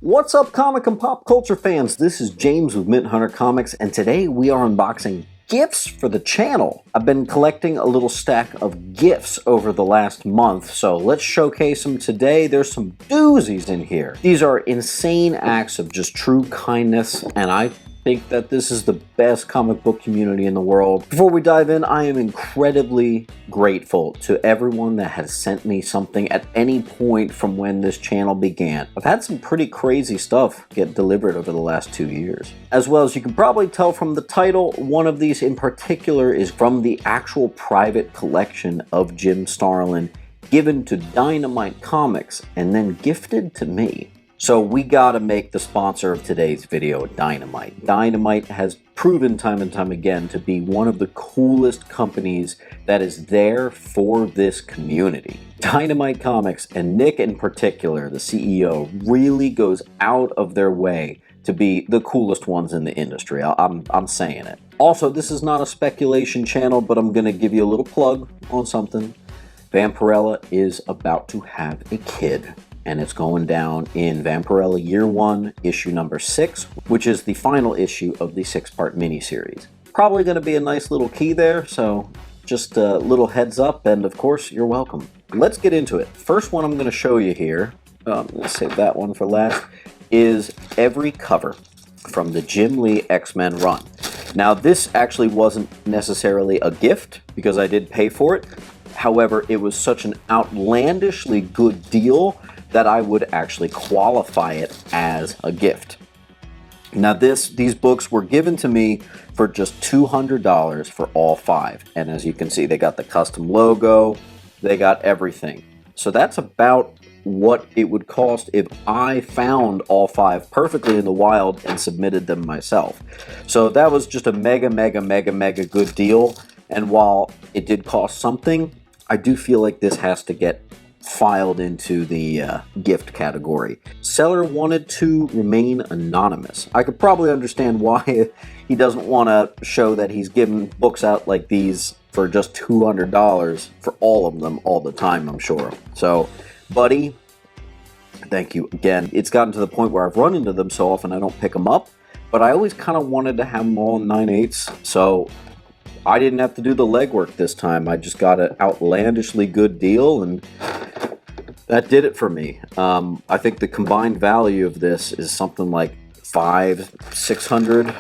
What's up, comic and pop culture fans? This is James with Mint Hunter Comics, and today we are unboxing gifts for the channel. I've been collecting a little stack of gifts over the last month, so let's showcase them today. There's some doozies in here. These are insane acts of just true kindness, and I think that this is the best comic book community in the world. Before we dive in, I am incredibly grateful to everyone that has sent me something at any point from when this channel began. I've had some pretty crazy stuff get delivered over the last 2 years. As well as you can probably tell from the title, one of these in particular is from the actual private collection of Jim Starlin, given to Dynamite Comics and then gifted to me. So we gotta make the sponsor of today's video Dynamite. Dynamite has proven time and time again to be one of the coolest companies that is there for this community. Dynamite Comics, and Nick in particular, the CEO, really goes out of their way to be the coolest ones in the industry. I'm saying it. Also, this is not a speculation channel, but I'm gonna give you a little plug on something. Vampirella is about to have a kid, and it's going down in Vampirella Year 1, issue number 6, which is the final issue of the 6-part miniseries. Probably going to be a nice little key there, so just a little heads up, and of course, you're welcome. Let's get into it. First one I'm going to show you here, let's save that one for last, is every cover from the Jim Lee X-Men run. Now, this actually wasn't necessarily a gift, because I did pay for it. However, it was such an outlandishly good deal that I would actually qualify it as a gift. Now these books were given to me for just $200 for all 5. And as you can see, they got the custom logo, they got everything. So that's about what it would cost if I found all 5 perfectly in the wild and submitted them myself. So that was just a mega good deal. And while it did cost something, I do feel like this has to get filed into the gift category. Seller wanted to remain anonymous. I could probably understand why he doesn't want to show that he's giving books out like these for just $200 for all of them all the time, I'm sure. So, buddy, thank you again. It's gotten to the point where I've run into them so often I don't pick them up, but I always kind of wanted to have them all in 9/8, so I didn't have to do the legwork this time. I just got an outlandishly good deal, and that did it for me. I think the combined value of this is something like $500-600,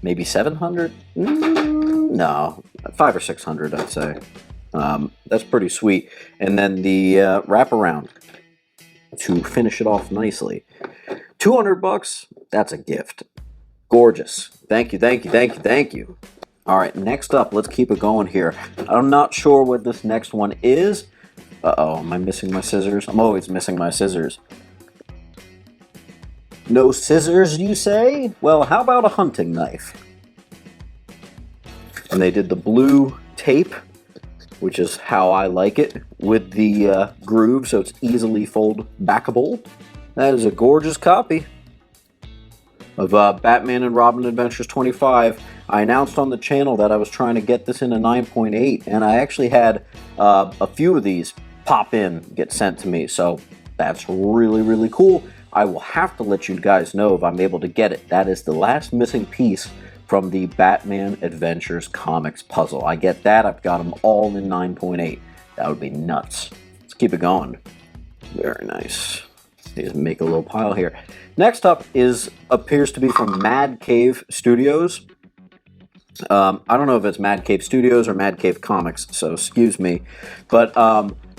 maybe $700? No, $500 or $600, I'd say. That's pretty sweet. And then the wraparound to finish it off nicely. $200, that's a gift. Gorgeous. Thank you. All right, next up, let's keep it going here. I'm not sure what this next one is. Uh-oh, am I missing my scissors? I'm always missing my scissors. No scissors, you say? Well, how about a hunting knife? And they did the blue tape, which is how I like it, with the groove, so it's easily fold-backable. That is a gorgeous copy of Batman and Robin Adventures 25. I announced on the channel that I was trying to get this in a 9.8, and I actually had a few of these pop in, get sent to me, so that's really cool. I will have to let you guys know if I'm able to get it. That is the last missing piece from the Batman Adventures comics puzzle. I get that, I've got them all in 9.8. That would be nuts. Let's keep it going. Very nice. Just make a little pile here. Next up appears to be from Mad Cave Studios. I don't know if it's Mad Cave Studios or Mad Cave Comics, so excuse me. But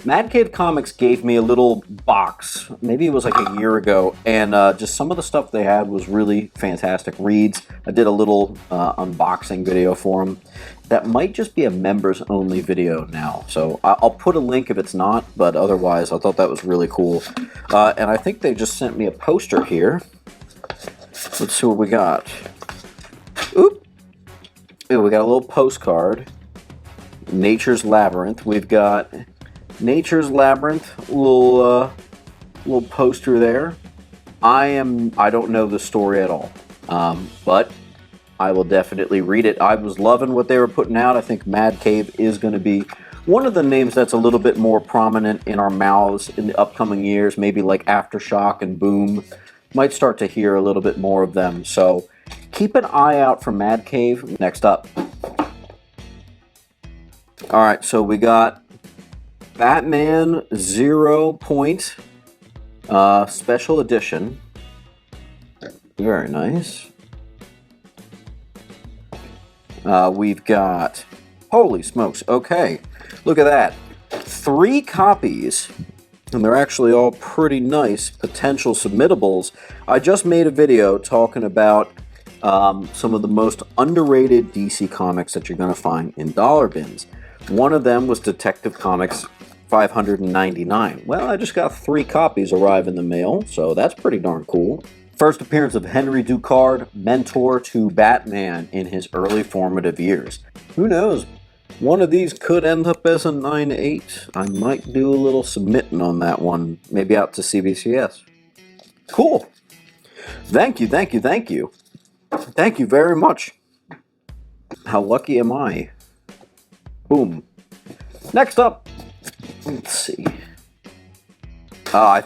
Mad Cave Comics gave me a little box, maybe it was like a year ago, and just some of the stuff they had was really fantastic reads. I did a little unboxing video for them. That might just be a members only video now, so I'll put a link if it's not, but otherwise I thought that was really cool. And I think they just sent me a poster here. Let's see what we got. Oop! Ooh, we got a little postcard. Nature's Labyrinth. We've got Nature's Labyrinth, little poster there. I don't know the story at all, but I will definitely read it. I was loving what they were putting out. I think Mad Cave is going to be one of the names that's a little bit more prominent in our mouths in the upcoming years, maybe like Aftershock and Boom. Might start to hear a little bit more of them, so keep an eye out for Mad Cave. Next up. Alright, so we got Batman 0 Point Special Edition. Very nice. We've got, holy smokes, okay, look at that. 3 copies, and they're actually all pretty nice potential submittables. I just made a video talking about some of the most underrated DC comics that you're going to find in dollar bins. One of them was Detective Comics 599. Well, I just got 3 copies arrive in the mail, so that's pretty darn cool. First appearance of Henry Ducard, mentor to Batman in his early formative years. Who knows? One of these could end up as a 9/8. I might do a little submitting on that one, maybe out to CBCS. Cool. Thank you, thank you, thank you. Thank you very much. How lucky am I? Boom. Next up, let's see.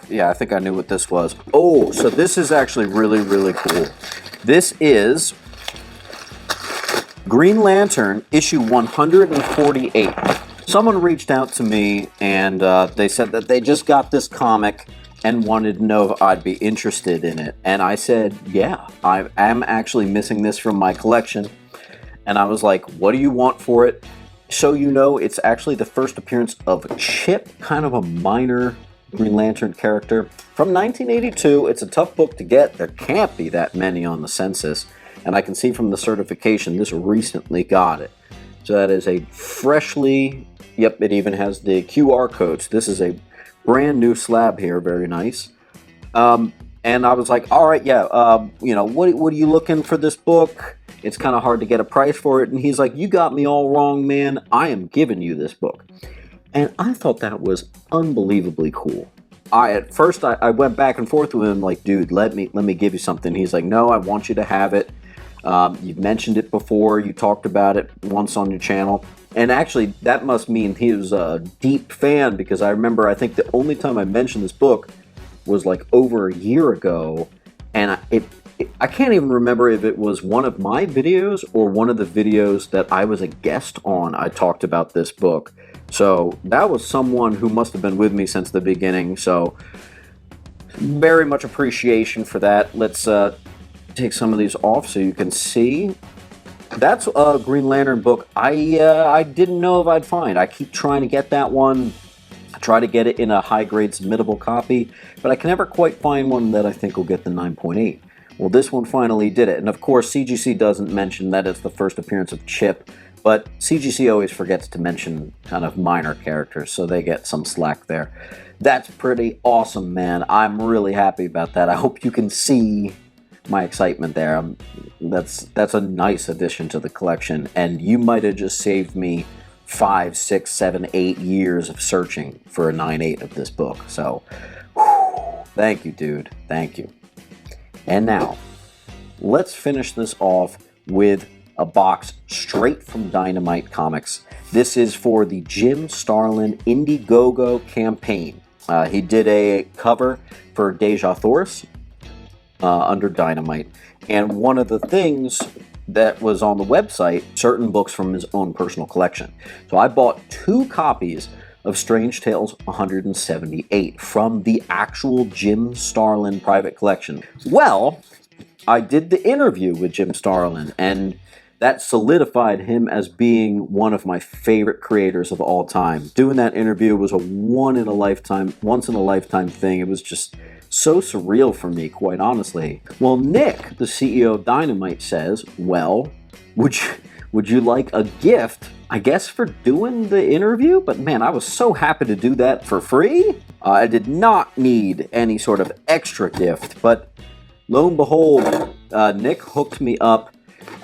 Yeah, I think I knew what this was. Oh, so this is actually really, really cool. This is Green Lantern, issue 148. Someone reached out to me and they said that they just got this comic and wanted to know if I'd be interested in it. And I said, yeah, I am actually missing this from my collection. And I was like, what do you want for it? So you know, it's actually the first appearance of Chip, kind of a minor Green Lantern character. From 1982, it's a tough book to get. There can't be that many on the census. And I can see from the certification, this recently got it. So that is a freshly, yep, it even has the QR codes. This is a brand new slab here, very nice. And I was like, all right, yeah, you know, what are you looking for this book? It's kind of hard to get a price for it. And he's like, you got me all wrong, man. I am giving you this book. And I thought that was unbelievably cool. At first I went back and forth with him, like, dude, let me give you something. He's like, no, I want you to have it. You've mentioned it before. You talked about it once on your channel. And actually, that must mean he was a deep fan, because I remember, I think the only time I mentioned this book was like over a year ago. And I can't even remember if it was one of my videos or one of the videos that I was a guest on. I talked about this book. So that was someone who must have been with me since the beginning. So very much appreciation for that. Let's take some of these off so you can see. That's a Green Lantern book I didn't know if I'd find. I keep trying to get that one. I try to get it in a high-grade submittable copy, but I can never quite find one that I think will get the 9.8. Well, this one finally did it. And of course, CGC doesn't mention that it's the first appearance of Chip, but CGC always forgets to mention kind of minor characters, so they get some slack there. That's pretty awesome, man. I'm really happy about that. I hope you can see my excitement there. That's a nice addition to the collection, and you might have just saved me 5, 6, 7, 8 years of searching for a 9.8 of this book. So, whew, thank you, dude. Thank you. And now, let's finish this off with a box straight from Dynamite Comics. This is for the Jim Starlin Indiegogo campaign. He did a cover for Deja Thoris under Dynamite. And one of the things that was on the website, certain books from his own personal collection. So I bought 2 copies of Strange Tales 178 from the actual Jim Starlin private collection. Well, I did the interview with Jim Starlin, and that solidified him as being one of my favorite creators of all time. Doing that interview was a once in a lifetime thing. It was just so surreal for me, quite honestly. Well, Nick, the CEO of Dynamite, says, well, would you like a gift, I guess, for doing the interview? But man, I was so happy to do that for free. I did not need any sort of extra gift, but lo and behold, Nick hooked me up.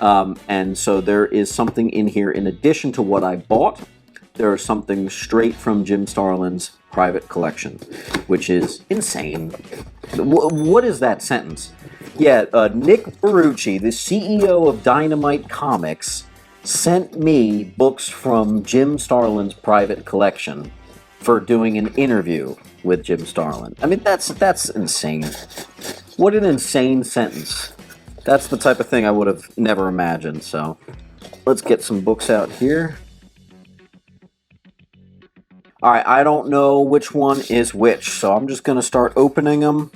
And so there is something in here in addition to what I bought. There is something straight from Jim Starlin's private collection, which is insane. What is that sentence? Yeah, Nick Ferrucci, the CEO of Dynamite Comics, sent me books from Jim Starlin's private collection for doing an interview with Jim Starlin. I mean, that's insane. What an insane sentence. That's the type of thing I would have never imagined. So let's get some books out here. All right, I don't know which one is which, so I'm just going to start opening them.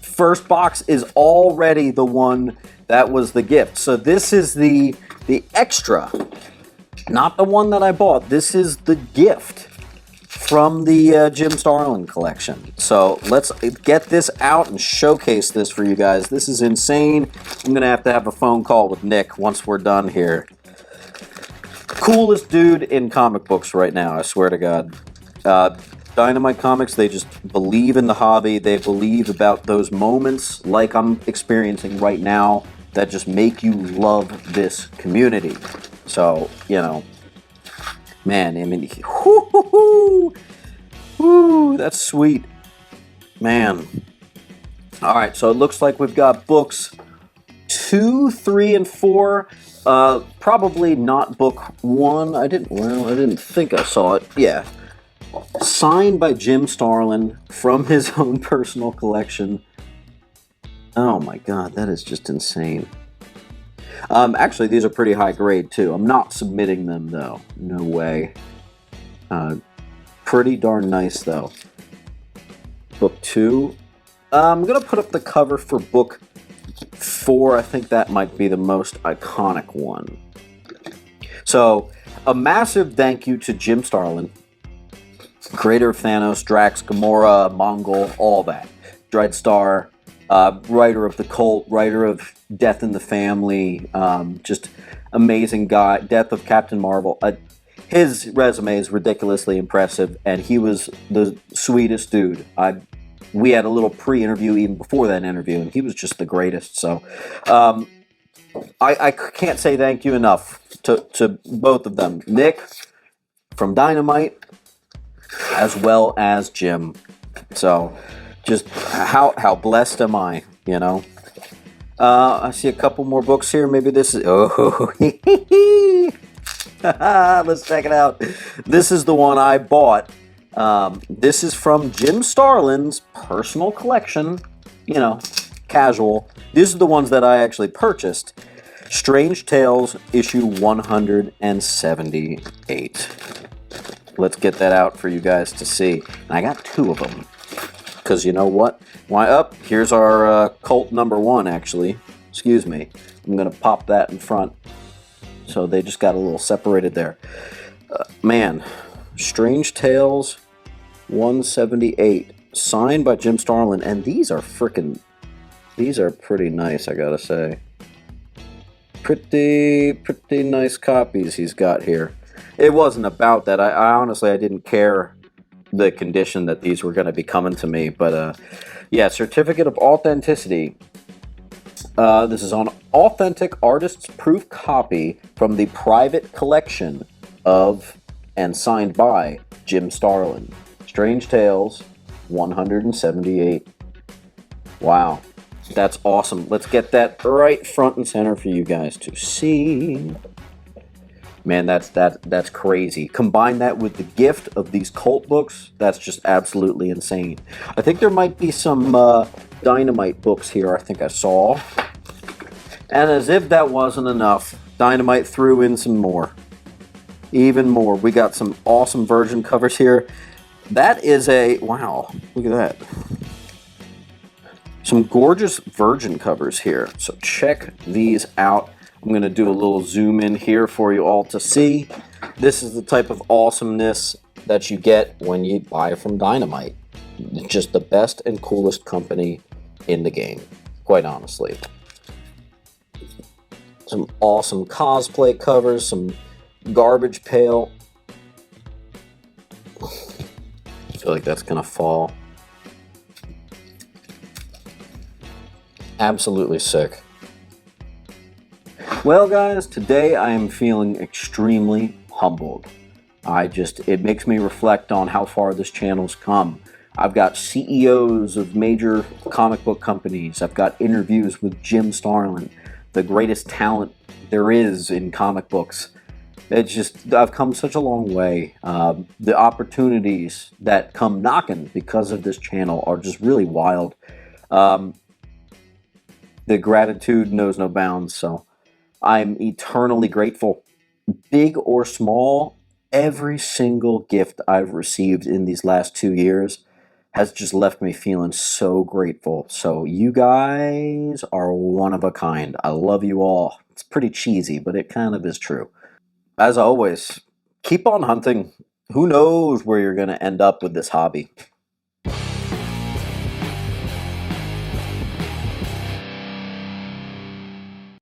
First box is already the one that was the gift. So this is the extra, not the one that I bought. This is the gift from the Jim Starlin collection. So let's get this out and showcase this for you guys. This is insane. I'm going to have a phone call with Nick once we're done here. Coolest dude in comic books right now, I swear to God. Dynamite Comics, they just believe in the hobby. They believe about those moments like I'm experiencing right now that just make you love this community. So, you know, man, I mean, whoo, that's sweet. Man. All right, so it looks like we've got books 2, 3, and 4. Probably not book 1. I didn't think I saw it. Yeah. Signed by Jim Starlin from his own personal collection. Oh my God, that is just insane. Actually, these are pretty high grade too. I'm not submitting them though. No way. Pretty darn nice though. Book 2. I'm gonna put up the cover for book 4. I think that might be the most iconic one. So, a massive thank you to Jim Starlin, creator of Thanos, Drax, Gamora, Mongol, all that. Dreadstar, writer of The Cult, writer of Death in the Family, just amazing guy. Death of Captain Marvel. His resume is ridiculously impressive, and he was the sweetest dude. We had a little pre-interview even before that interview, and he was just the greatest. So I can't say thank you enough to both of them. Nick from Dynamite, as well as Jim. So just how blessed am I, you know? I see a couple more books here. Maybe this is... Oh, let's check it out. This is the one I bought. This is from Jim Starlin's personal collection. You know, casual. These are the ones that I actually purchased. Strange Tales, issue 178. Let's get that out for you guys to see. And I got 2 of them. Because you know what? Why up? Here's our Cult number 1, actually. Excuse me. I'm going to pop that in front. So they just got a little separated there. Man, Strange Tales 178. Signed by Jim Starlin. And these are pretty nice, I gotta say. Pretty nice copies he's got here. It wasn't about that. I honestly, I didn't care the condition that these were going to be coming to me. But, yeah, Certificate of Authenticity. This is on authentic artist's proof copy from the private collection of and signed by Jim Starlin. Strange Tales, 178. Wow. That's awesome. Let's get that right front and center for you guys to see. Man, that's crazy. Combine that with the gift of these Cult books, that's just absolutely insane. I think there might be some Dynamite books here I think I saw. And as if that wasn't enough, Dynamite threw in some more. Even more. We got some awesome Virgin covers here. That is wow, look at that. Some gorgeous Virgin covers here. So check these out. I'm going to do a little zoom in here for you all to see. This is the type of awesomeness that you get when you buy from Dynamite. Just the best and coolest company in the game, quite honestly. Some awesome cosplay covers, some Garbage Pail. I feel like that's going to fall. Absolutely sick. Well, guys, today I am feeling extremely humbled. It makes me reflect on how far this channel's come. I've got CEOs of major comic book companies. I've got interviews with Jim Starlin, the greatest talent there is in comic books. It's just, I've come such a long way. The opportunities that come knocking because of this channel are just really wild. Um, the gratitude knows no bounds, so I'm eternally grateful. Big or small, every single gift I've received in these last 2 years has just left me feeling so grateful. So you guys are one of a kind. I love you all. It's pretty cheesy, but it kind of is true. As always, keep on hunting. Who knows where you're going to end up with this hobby?